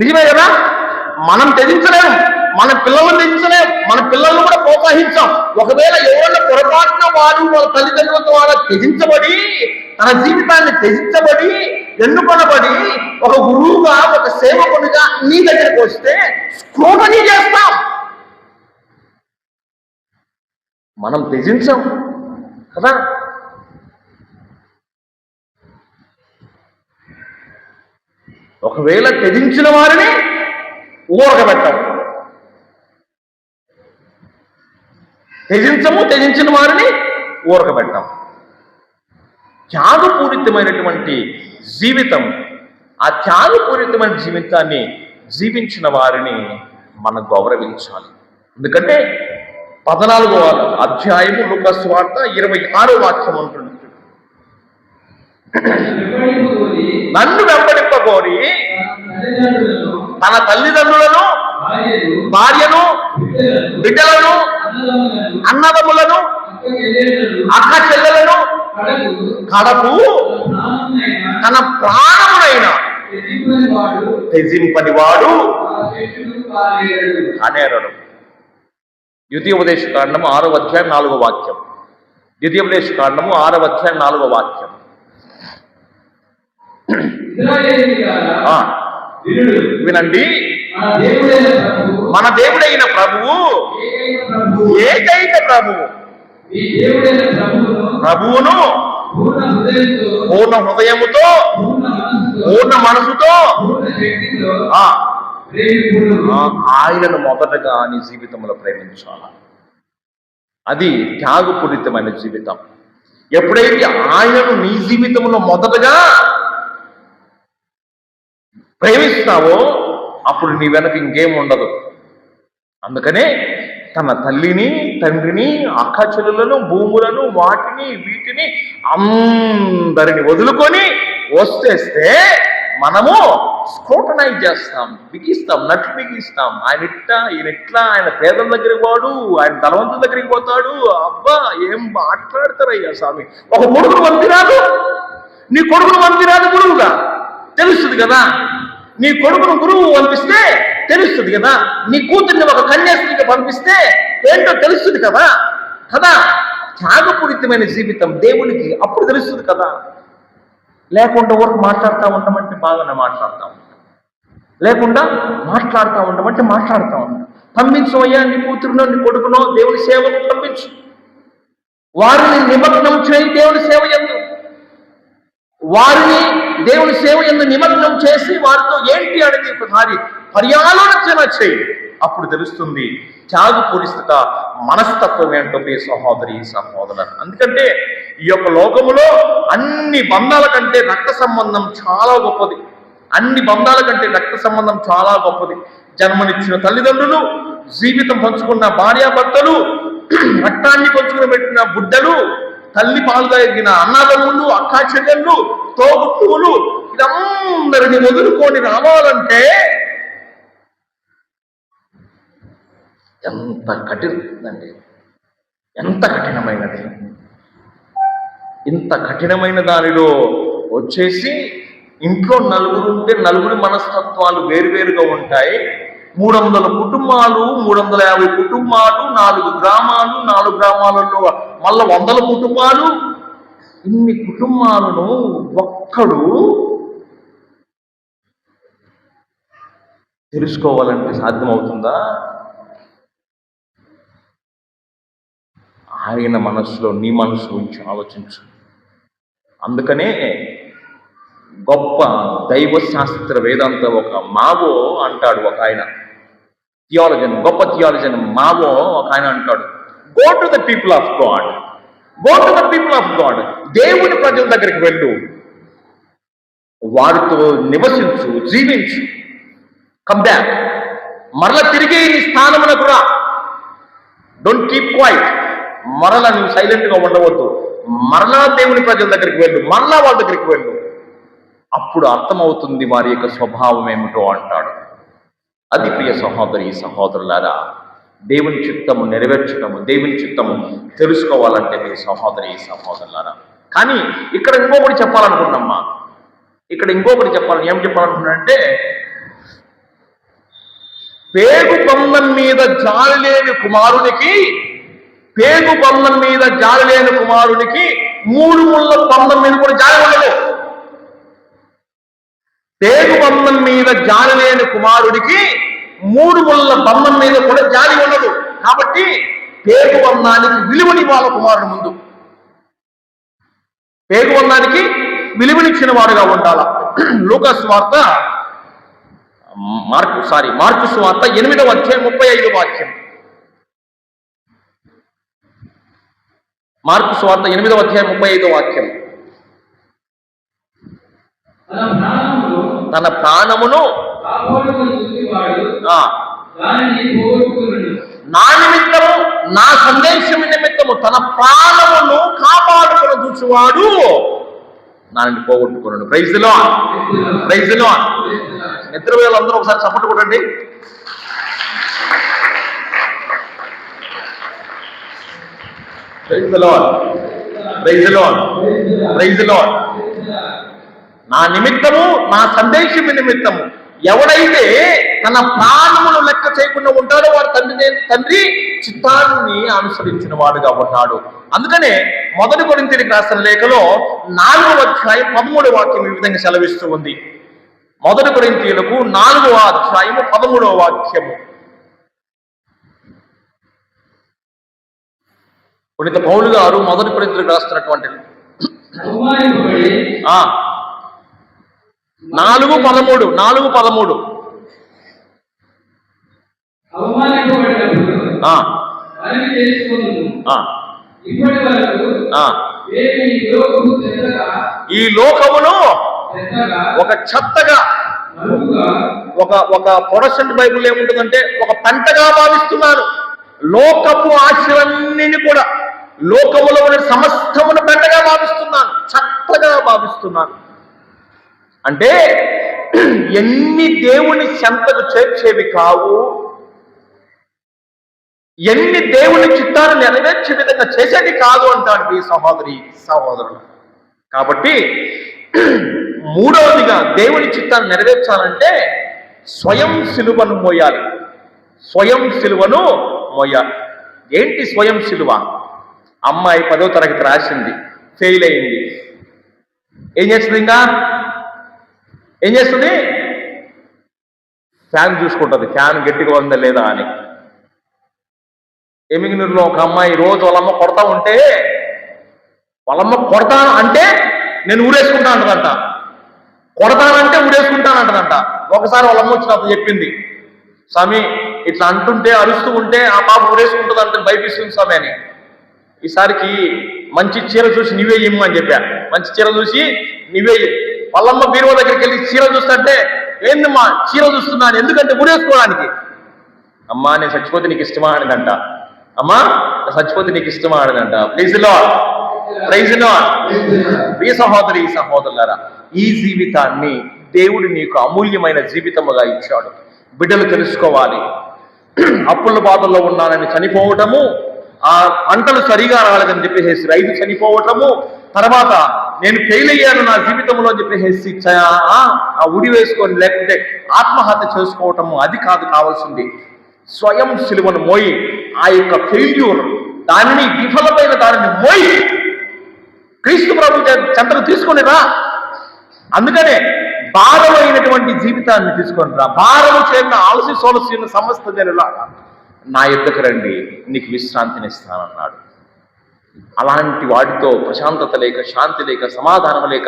నిజమే కదా? మనం త్యజించలేం, మన పిల్లలను త్యజించలేం, మన పిల్లలను కూడా ప్రోత్సహించాం. ఒకవేళ ఎవరైనా పొరపాటున వారు వాళ్ళ తల్లిదండ్రులతో వాళ్ళ త్యజించబడి, తన జీవితాన్ని త్యజించబడి, ఎన్నుకొనబడి ఒక గురువుగా, ఒక సేవకునిగా నీ దగ్గరికి వస్తే స్క్రూటనీ చేస్తాం. మనం త్యజించాం కదా. ఒకవేళ త్యజించిన వారిని ఊరకబెట్టాం. త్యజించిన వారిని ఊరకబెట్టాం. త్యాగపూరితమైనటువంటి జీవితం, ఆ త్యాగపూరితమైన జీవితాన్ని జీవించిన వారిని మనం గౌరవించాలి. ఎందుకంటే 14వ అధ్యాయము లూకా సువార్త 26వ వాక్యం ఉంటుంది, నన్ను వెంబడింపగోరి తన తల్లిదండ్రులను, భార్యను, బిడ్డలను, అన్నదమ్ములను, అక్క చెల్లెలను కడపు తన ప్రాణమునైన త్యజింపనివాడు అనేరడు. ద్వితీయోపదేశ కాండము 6వ అధ్యాయం 4వ వాక్యం. ద్వితీయోపదేశ కాండము 6వ అధ్యాయం 4వ వాక్యం. వినండి, మన దేవుడైన ప్రభువు ఏకైక ప్రభువు, ప్రభువును పూర్ణ హృదయముతో, పూర్ణ మనసుతో ఆయనను మొదటగా నీ జీవితంలో ప్రేమించాలి. అది త్యాగపూరితమైన జీవితం. ఎప్పుడైతే ఆయనను నీ జీవితంలో మొదటగా ప్రేమిస్తావో అప్పుడు నీ వెనక ఇంకేం ఉండదు. అందుకనే తన తల్లిని, తండ్రిని, అక్క చెల్లెలను, భూములను, వాటిని వీటిని అందరిని వదులుకొని వస్తేస్తే మనము స్క్రూటనైజ్ చేస్తాం, బిగిస్తాం, నట్లు బిగిస్తాం. ఆయన ఇట్లా, ఈయన ఇట్లా, ఆయన పేదల దగ్గరికి పోడు, ఆయన ధనవంతుల దగ్గరికి పోతాడు. అబ్బా ఏం మాట్లాడతారయ్యా స్వామి. ఒక కొడుకును పంపిరాదు, నీ కొడుకును పంపిరాదు గురువుగా, తెలుస్తుంది కదా. నీ కొడుకును గురువు పంపిస్తే తెలుస్తుంది కదా. నీ కూతుర్ని ఒక కన్యాస్త్రీకి పంపిస్తే ఏంటో తెలుస్తుంది కదా. త్యాగపూరితమైన జీవితం దేవునికి అప్పుడు తెలుస్తుంది కదా. లేకుండా ఊరికి మాట్లాడుతూ ఉండమంటే బాగానే మాట్లాడుతూ ఉంటాం, లేకుండా మాట్లాడుతూ ఉండమంటే మాట్లాడుతూ ఉంటాం. పంపించవయ్యా నీ కూతురునో నీ కొడుకునో దేవుని సేవకు పంపించు. వారిని నిమగ్నం చేయి దేవుని సేవ యందు. వారిని దేవుని సేవ యందు నిమగ్నం చేసి వారితో ఏంటి అనేది ఒకసారి పర్యాలోచన చేయి. అప్పుడు తెలుస్తుంది త్యాగపూరిత మనస్తత్వం ఏంటో ప్రియ సహోదరి సహోదరులు. ఎందుకంటే ఈ యొక్క లోకములో అన్ని బంధాల కంటే రక్త సంబంధం చాలా గొప్పది. అన్ని బంధాల కంటే రక్త సంబంధం చాలా గొప్పది. జన్మనిచ్చిన తల్లిదండ్రులు, జీవితం పంచుకున్న భార్యాభర్తలు, రక్తాన్ని పంచుకుని పెట్టిన బుడ్డలు, తల్లి పాలు తాగిన అన్నదమ్ములు, అక్కా చెల్లెళ్ళు, తోబుట్టువులు, ఇదందరిని వదులుకొని రావాలంటే ఎంత కఠినండి, ఎంత కఠినమైనది. ఇంత కఠినమైన దానిలో వచ్చేసి ఇంట్లో నలుగురు ఉంటే నలుగురి మనస్తత్వాలు వేరువేరుగా ఉంటాయి. 300 కుటుంబాలు, 350 కుటుంబాలు, 4 గ్రామాలు, 4 గ్రామాలలో మళ్ళా 100 కుటుంబాలు. ఇన్ని కుటుంబాలను ఒక్కడు తెలుసుకోవాలంటే సాధ్యమవుతుందా? ఆయన మనస్సులో నీ మనసు గురించి ఆలోచించు. అందుకనే గొప్ప దైవశాస్త్ర వేదాంత ఒక మావో అంటాడు, ఒక ఆయన థియాలజన్, గొప్ప థియాలజన్ మావో ఒక ఆయన అంటాడు, go to the people of God, go to the people of God. దేవుని ప్రజల దగ్గరికి వెళ్ళు, వారితో నివసించు, జీవించు. కమ్ బ్యాక్, మరల తిరిగి నీ స్థానమునకు రా. Don't keep quiet. మరలా నువ్వు సైలెంట్గా ఉండవద్దు. మరలా దేవుని ప్రజల దగ్గరికి వెళ్ళు, మరలా వాళ్ళ దగ్గరికి వెళ్ళు. అప్పుడు అర్థమవుతుంది వారి యొక్క స్వభావం ఏమిటో అంటాడు. అది ప్రియ సహోదరి సహోదరులారా, దేవుని చిత్తము నెరవేర్చడము, దేవుని చిత్తము తెలుసుకోవాలంటే మీ సహోదరి సహోదరులారా. కానీ ఇక్కడ ఇంకొకటి చెప్పాలనుకున్నామ్మా, ఇక్కడ ఇంకొకటి చెప్పాలని ఏం చెప్పాలనుకున్నానంటే, పేగు బంధం మీద జాలి లేని కుమారునికి, పేగు బంధం మీద జాలి లేని కుమారునికి 3 ముళ్ళ బంధం మీద కూడా జాలి ఉండదు. పేగు బంధం మీద జాలి లేని కుమారుడికి 3 ముళ్ళ బంధం మీద కూడా జాలి ఉండదు. కాబట్టి పేగు బంధానికి విలువనివ్వాలి కుమారుడు ముందు. పేగు బంధానికి విలువనిచ్చిన వాడుగా ఉండాల. లూకా సువార్త మార్కు సువార్త 8వ అధ్యాయం 35వ వాక్యం. మార్కు సువార్త 8వ అధ్యాయం 35వ వాక్యం. తన ప్రాణమును ఆ, నా నిమిత్తము, నా సందేశం నిమిత్తము తన ప్రాణమును కాపాడుకుని చూచువాడు నాని పోగొట్టుకున్నాడు. Praise the lord, praise the lord. నిద్రపోయేవాళ్ళందరూ ఒకసారి చప్పట్లు కొట్టండి. Praise the lord, praise the lord, praise the lord. నా నిమిత్తము, నా సందేశం నిమిత్తము ఎవడైతే తన ప్రాణమును లెక్క చేయకుండా ఉంటాడో వాడు తండ్రి చిత్తాన్ని అనుసరించిన వాడుగా ఉన్నాడు. అందుకనే 1 కొరింథీయులకు రాసిన లేఖలో 4వ అధ్యాయం 13వ వాక్యం ఈ విధంగా సెలవిస్తూ ఉంది. 1 కొరింథీయులకు 4వ అధ్యాయము 13వ వాక్యము. పునీత పౌలు గారు 1 కొరింథీయులకు రాస్తున్నటువంటి 4:13 ఈ లోకమును ఒక చెత్తగా, ఒక ప్రొడక్షన్ బైబుల్ ఏముంటుందంటే ఒక పంటగా భావిస్తున్నాను. లోకపు ఆశలన్నీ కూడా, లోకములో ఉన్న సమస్తమును పంటగా భావిస్తున్నాను, చెత్తగా భావిస్తున్నాను. అంటే ఎన్ని దేవుని చెంతకు చేర్చేవి కావు, ఎన్ని దేవుని చిత్తాన్ని నెరవేర్చే విధంగా చేసేది కాదు అంటాడు ఈ సహోదరులు. కాబట్టి 3వదిగా దేవుని చిత్తాన్ని నెరవేర్చాలంటే స్వయం సిలువను మోయాలి. స్వయం సిలువను మోయాలి. ఏంటి స్వయం సిలువ? అమ్మాయి 10వ తరగతి రాసింది, ఫెయిల్ అయింది. ఏం చేస్తుంది? ఏం చేస్తుంది? ఫ్యాన్ చూసుకుంటుంది, ఫ్యాన్ గట్టిగా ఉందా లేదా అని. ఎమిగినూరులో ఒక అమ్మాయి రోజు వాళ్ళమ్మ కొడతా ఉంటే, వాళ్ళమ్మ కొడతాను అంటే నేను ఊరేసుకుంటా అంటదంట, కొడతానంటే ఊరేసుకుంటానంటదంట. ఒకసారి వాళ్ళమ్మ వచ్చినప్పుడు చెప్పింది, స్వామి ఇట్లా అంటుంటే అరుస్తూ ఉంటే ఆ పాప ఊరేసుకుంటుంది అంటే భయపిస్తుంది స్వామి అని. ఈసారికి మంచి చీర చూసి నువ్వే ఇమ్ము అని చెప్పా. మంచి చీర చూసి నువ్వే. వాళ్ళమ్మ బీరువా దగ్గరికి వెళ్ళి చీర చూస్తుంటే, ఏందమ్మా చీర చూస్తున్నాను, ఎందుకంటే ఊరేసుకోవడానికి. అమ్మా నేను చచ్చిపోతే నీకు ఇష్టమా అనిదంట. అమ్మా చచ్చిపోతే నీకు ఇష్టమా అనిదంట. Praise the lord, praise the lord. ప్రియ సహోదరి సహోదరులారా, ఈ జీవితాన్ని దేవుడు నీకు అమూల్యమైన జీవితముగా ఇచ్చాడు. బిడ్డలు తెలుసుకోవాలి. అప్పుల బాధల్లో ఉన్నానని చనిపోవటము, ఆ పంటలు సరిగా రాలేదని చెప్పేసి రైతు చనిపోవటము, తర్వాత నేను ఫెయిల్ అయ్యాను నా జీవితంలో అని చెప్పేసి ఆ ఉడి వేసుకొని లేకుంటే ఆత్మహత్య చేసుకోవటము, అది కాదు కావాల్సింది. స్వయం సిలువను మోయి ఆ యొక్క ఫెయిల్యూర్ దానిని, విఫలమైన దానిని మోయి క్రీస్తు ప్రభు చెంతకు తీసుకొని రా. అందుకనే భారమైనటువంటి జీవితాన్ని తీసుకొని రా. భారము చేత ఆలసి సోలసిన సమస్త జనులా నా యుద్ధకు రండి, నీకు విశ్రాంతిని ఇస్తానన్నాడు. అలాంటి వాటితో ప్రశాంతత లేక, శాంతి లేక, సమాధానం లేక,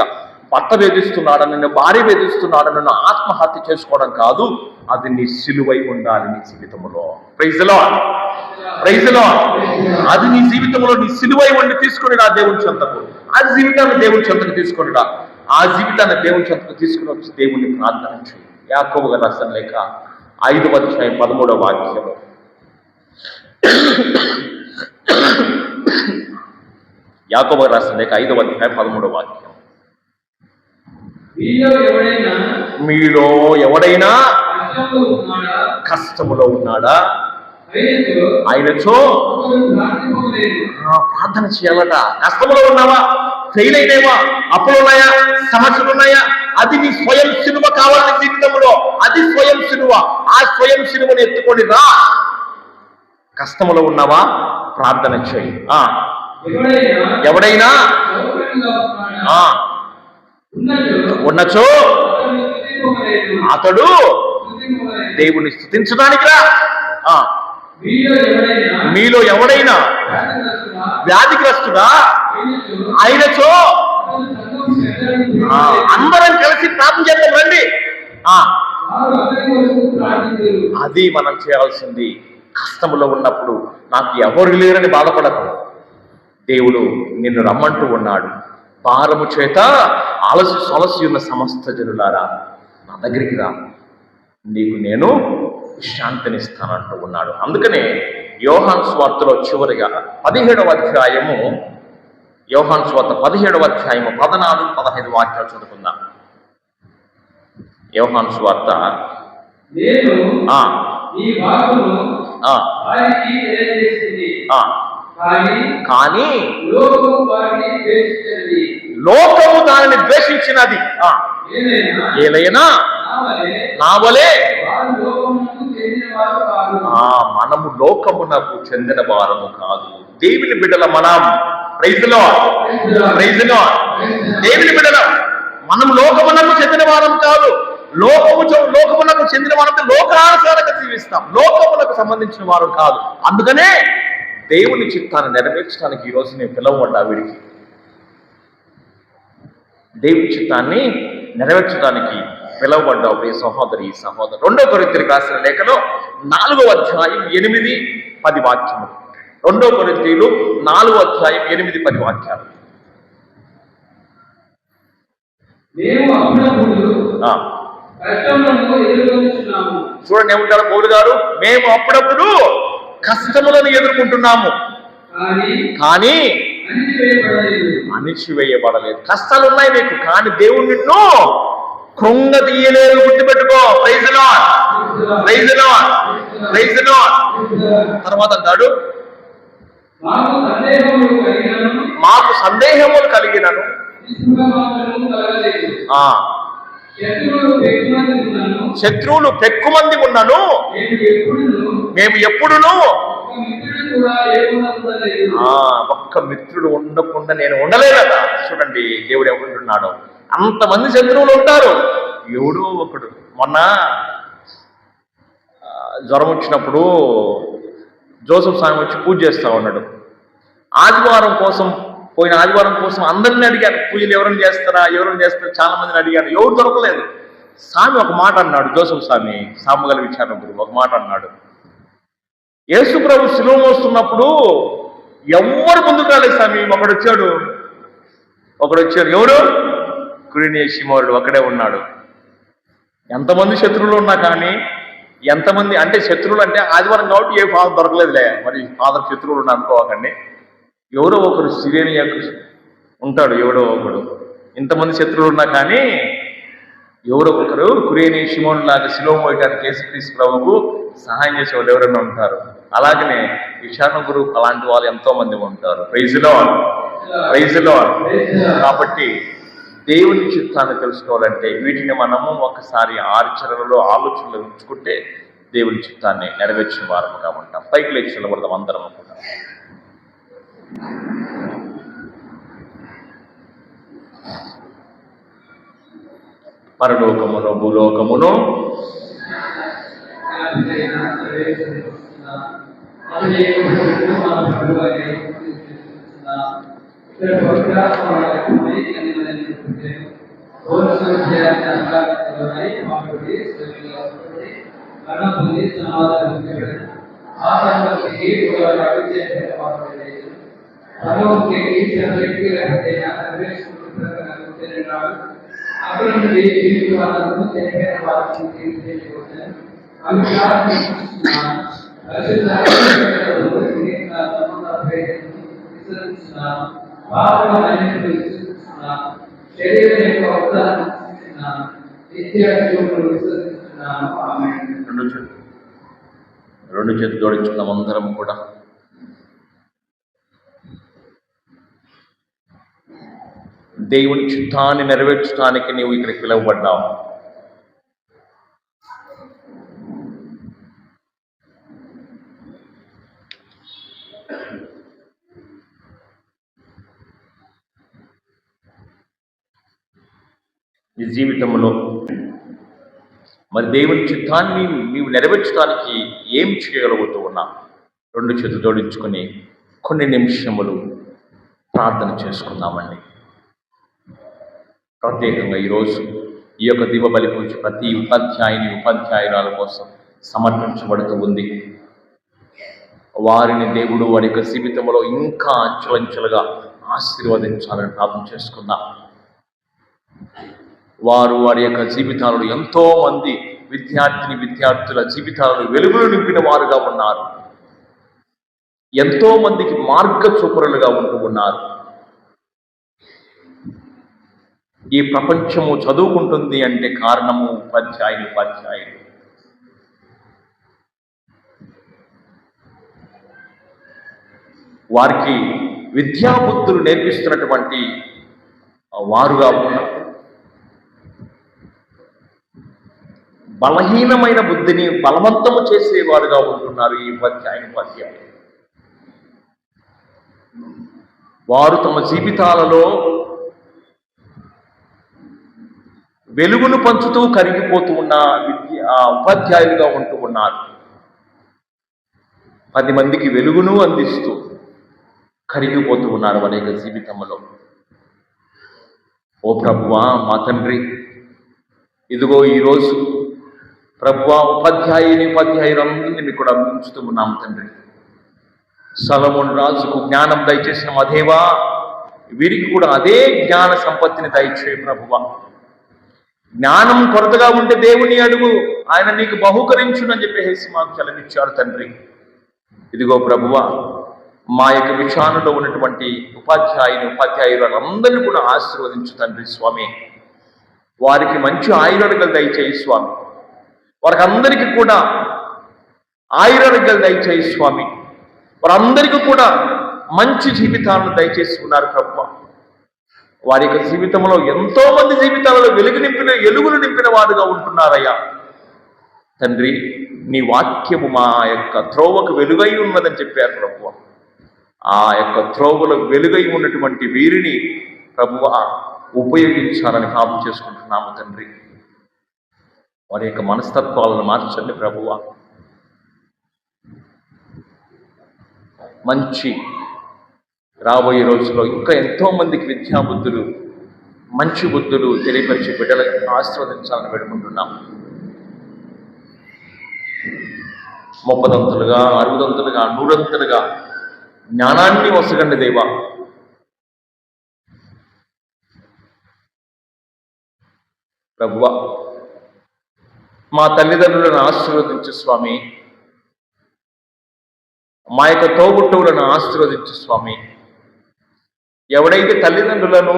భర్త వేధిస్తున్నాడు, నన్ను భార్య వేధిస్తున్నాడు, నన్ను ఆత్మహత్య చేసుకోవడం కాదు, అది నీ సిలువై ఉండాలి నీ జీవితంలో. Praise the lord, praise the Lord. అది నీ జీవితంలో నీ సిలువై ఉండి తీసుకుని రా దేవుని చెంతకు. ఆ జీవితాన్ని దేవుని చెంతకు తీసుకుని రా. ఆ జీవితాన్ని దేవుని చెంతకు తీసుకుని వచ్చి దేవుణ్ణి ప్రార్థన చేయి. యాకోబు గారు రాసిన లేక 5వ అధ్యాయం 13వ వాక్యము. యాకోబు గారు రాసిన లేక 5వ అధ్యాయం 13వ వాక్యం. మీలో ఎవడైనా కష్టములో ఉన్నాడా, ఆయనతో ప్రార్థన చేయాలట. కష్టములో ఉన్నావా, ఫెయిల్ అయినావా, అప్పులు ఉన్నాయా, సమస్యలు ఉన్నాయా, అది నీ స్వయం సిలువ కావాలి జీవితంలో. అది స్వయం సిలువ. ఆ స్వయం సిలువను ఎత్తుకొని రా. కష్టములో ఉన్నావా, ప్రార్థన చేయి. ఎవడైనా ఉన్నచో అతడు దేవుని స్తుతించడానికి రా. మీలో ఎవడైనా వ్యాధిగ్రస్తుడా అయినచో అందరం కలిసి ప్రార్థన చేద్దాం రండి. అది మనం చేయాల్సింది. కష్టములో ఉన్నప్పుడు నాకు ఎవరు లేరని బాధపడకు, దేవుడు నిన్ను రమ్మంటూ ఉన్నాడు. భారము చేత అలసి సొలసి ఉన్న సమస్త జనులారా నా దగ్గరికి రా, నీకు నేను శాంతినిస్తానంటూ ఉన్నాడు. అందుకనే యోహాను సువార్తలో చివరిగా 17వ అధ్యాయము, యోహాను సువార్త 17వ అధ్యాయము 14-15 వాక్యాలు చదువుకుందాం. యోహాను సువార్త కానీ లోకము దానిని ద్వేషించినది, ఏలైనా నా వలే మనము లోకమునకు చెందిన వారము కాదు. దేవుని బిడ్డల మనం, praise the lord, praise the Lord. దేవుని బిడ్డల మనం లోకమునకు చెందిన వారం కాదు. లోకమునకు చెందిన వారంటే లోకానుసారంగా జీవిస్తాం, లోకమునకు సంబంధించిన వారు కాదు. అందుకనే దేవుని చిత్తాన్ని నెరవేర్చడానికి ఈరోజు నేను పిలవబడ్డా. వీడికి దేవుని చిత్తాన్ని నెరవేర్చడానికి పిలవబడ్డావు ప్రియ సహోదరి, ఈ సహోదరు. 2 కొరింథీయులకు రాసిన లేఖలో 4వ అధ్యాయం 8-10 వాక్యములు. 2 కొరింథీయులు 4వ అధ్యాయం 8-10 వాక్యాలు. చూడండి ఏమంటారు పౌలు గారు, మేము అప్పుడప్పుడు కష్టములను ఎదుర్కొంటున్నాము కానీ అణిచివేయబడలేదు. కష్టాలు ఉన్నాయి నీకు, కానీ దేవుడు నిన్ను కృంగతీయలేదు. గుర్తుపెట్టుకో. Praise the lord, praise the lord, praise the Lord. తర్వాత అంటాడు, మాకు సందేహములు కలిగినను శత్రువులు పెక్కుమంది ఉన్నను మేము ఎప్పుడును ఒక్క మిత్రుడు ఉండకుండా నేను ఉండలేదా. చూడండి దేవుడు ఎవరుంటున్నాడు. అంతమంది శత్రువులు ఉంటారు, ఎవడో ఒకడు. మొన్న జ్వరం వచ్చినప్పుడు జోసెఫ్ స్వామి వచ్చి పూజ చేస్తా ఉన్నాడు. పోయిన ఆదివారం కోసం అందరిని అడిగాను, పూజలు ఎవరైనా చేస్తారా చాలా మందిని అడిగాను, ఎవరు దొరకలేదు. స్వామి ఒక మాట అన్నాడు, జోసెఫ్ స్వామి సాముగల విచారణ ఒక మాట అన్నాడు, యేసు ప్రభు శిలువ మోస్తున్నప్పుడు ఎవ్వరు ముందుకు రాలేదు స్వామి. ఒకడు వచ్చాడు. ఎవరు? కురేనే షిమోనుడు ఒక్కడే ఉన్నాడు. ఎంతమంది శత్రువులు ఉన్నా కానీ, ఎంతమంది అంటే శత్రువులు అంటే ఆదివారం కాబట్టి ఏ ఫాదర్ దొరకలేదులే, మరి ఫాదర్ శత్రువులు ఉన్నా అనుకోకండి. ఎవరో ఒకరు సిరేనియా ఉంటాడు, ఎవడో ఒకడు. ఇంతమంది శత్రువులు ఉన్నా కానీ ఎవరో ఒకరు కురేనే షిమోను లాగా శిలువ మోయటానికి యేసుక్రీస్తు ప్రభువుకు సహాయం చేసే వాళ్ళు ఎవరైనా ఉంటారు. అలాగనే విచారణ గురువు అలాంటి వాళ్ళు ఎంతో మంది ఉంటారు. Praise the lord, praise the Lord. కాబట్టి దేవుని చిత్తాన్ని తెలుసుకోవాలంటే వీటిని మనము ఒకసారి ఆచరణలో ఆలోచనలు ఉంచుకుంటే దేవుని చిత్తాన్ని నెరవేర్చిన వారముగా ఉంటాం. పైకి లేచి నిలబడదాం అందరం కూడా. పరలోకమును భూలోకమును రెండు చేతులు జోడించుకున్నాం అందరం కూడా. దేవుని చిత్తాన్ని నెరవేర్చడానికి నీవు ఇక్కడికి పిలువబడ్డావు. ఈ జీవితంలో మరి దేవుని చిత్తాన్ని నీవు నెరవేర్చడానికి ఏం చేయగలుగుతూ ఉన్నా? రెండు చేతులు జోడించుకొని కొన్ని నిమిషములు ప్రార్థన చేసుకుందామండి. ప్రత్యేకంగా ఈరోజు ఈ యొక్క దీపబలి పూజ ప్రతి ఉపాధ్యాయురాల కోసం సమర్పించబడుతూ ఉంది. వారిని దేవుడు వారి యొక్క జీవితంలో ఇంకా అంచెలంచెలుగా ఆశీర్వదించాలని ప్రార్థన చేసుకుందాం. వారి యొక్క జీవితాలలో ఎంతో మంది విద్యార్థుల జీవితాలను వెలుగులు నింపిన వారుగా ఉన్నారు. ఎంతో మందికి మార్గచూపరులుగా ఉంటూ ఉన్నారు. ఈ ప్రపంచము చదువుకుంటుంది అంటే కారణము ఉపాధ్యాయులు. వారికి విద్యాబుద్ధులు నేర్పిస్తున్నటువంటి వారుగా ఉన్నారు. బలహీనమైన బుద్ధిని బలవంతము చేసేవారుగా ఉంటున్నారు ఈ ఉపాధ్యాయులు. వారు తమ జీవితాలలో వెలుగును పంచుతూ కరిగిపోతూ ఉన్న ఉపాధ్యాయులుగా ఉంటూ ఉన్నారు. 10 మందికి వెలుగును అందిస్తూ కరిగిపోతూ ఉన్నారు వారి యొక్క జీవితంలో. ఓ ప్రభువా, మా తండ్రి, ఇదిగో ఈరోజు ప్రభువా ఉపాధ్యాయులందరినీ కూడా ఉంచుతూ ఉన్నాము తండ్రి. సొలొమోను రాజుకు జ్ఞానం దయచేసిన మా దేవా, వీరికి కూడా అదే జ్ఞాన సంపత్తిని దయచే ప్రభువా. జ్ఞానం కొరతగా ఉంటే దేవుని అడుగు, ఆయన నీకు బహుకరించునని చెప్పేసి మాకు చలనిచ్చారు తండ్రి. ఇదిగో ప్రభువా, మా యొక్క విషయాలలో ఉన్నటువంటి ఉపాధ్యాయులందరినీ కూడా ఆశీర్వదించు తండ్రి స్వామి. వారికి మంచి ఆయురారోగ్యాలు దయచేయి స్వామి. వారికి అందరికీ కూడా ఆయురారోగ్యాలు దయచేయి స్వామి. వారందరికీ కూడా మంచి జీవితాలను దయచేసి ఉన్నారు ప్రభువా. వారి యొక్క జీవితంలో ఎంతో మంది జీవితాలలో ఎలుగులు నింపిన వారుగా ఉంటున్నారయ్యా తండ్రి. నీ వాక్యము మా యొక్క త్రోవకు వెలుగై ఉన్నదని చెప్పారు ప్రభువా. ఆ యొక్క త్రోవలో వెలుగై ఉన్నటువంటి వీరిని ప్రభువా ఉపయోగించాలని ప్రార్థన చేసుకుంటున్నాము తండ్రి. వారి యొక్క మనస్తత్వాలను మార్చండి ప్రభువా. మంచి రాబోయే రోజుల్లో ఇంకా ఎంతో మందికి విద్యాబుద్ధులు, మంచి బుద్ధులు తెలియపరిచి బిడ్డలకు ఆశీర్వదించాలని వేడుకుంటున్నాం. 30 60 100 జ్ఞానాన్ని వసగండి దేవా. ప్రభువా, మా తల్లిదండ్రులను ఆశీర్వదించు స్వామి. మా యొక్క తోబుట్టువులను ఆశీర్వదించు స్వామి. ఎవడైతే తల్లిదండ్రులను,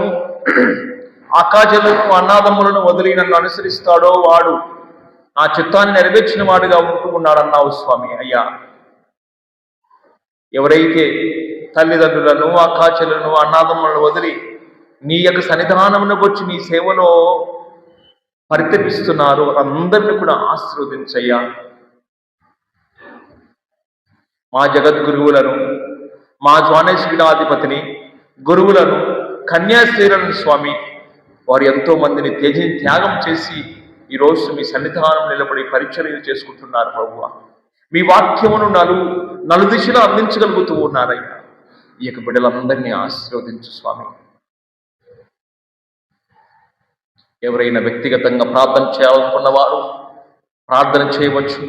అక్కాచెల్లెలను, అన్నాదమ్ములను వదిలి నన్ను అనుసరిస్తాడో వాడు ఆ చిత్తాన్ని నెరవేర్చిన వాడుగా ఉంటూ ఉన్నాడన్నావు స్వామి. అయ్యా, ఎవరైతే తల్లిదండ్రులను, అక్కాచెల్లెలను, అన్నాదమ్ములను వదిలి నీ యొక్క సన్నిధానమునకు వచ్చి నీ సేవలో పరితపిస్తున్నారు, అందరినీ కూడా ఆశీర్వదించయ్యా. మా జగద్గురువులను, మా జ్ఞానేశ్వరాధిపతిని, గురువులను, కన్యాశ్రీలను స్వామి, వారు ఎంతో మందిని త్యాగం చేసి ఈరోజు మీ సన్నిధానం నిలబడి పరిచర్యలు చేసుకుంటున్నారు ప్రభువా. మీ వాక్యమును నలుదిశలో అందించగలుగుతూ ఉన్నారయ్యా. ఈ యొక్క బిడ్డలందరినీ ఆశీర్వదించు స్వామి. ఎవరైనా వ్యక్తిగతంగా ప్రార్థన చేయాలనుకున్న వారు ప్రార్థన చేయవచ్చు.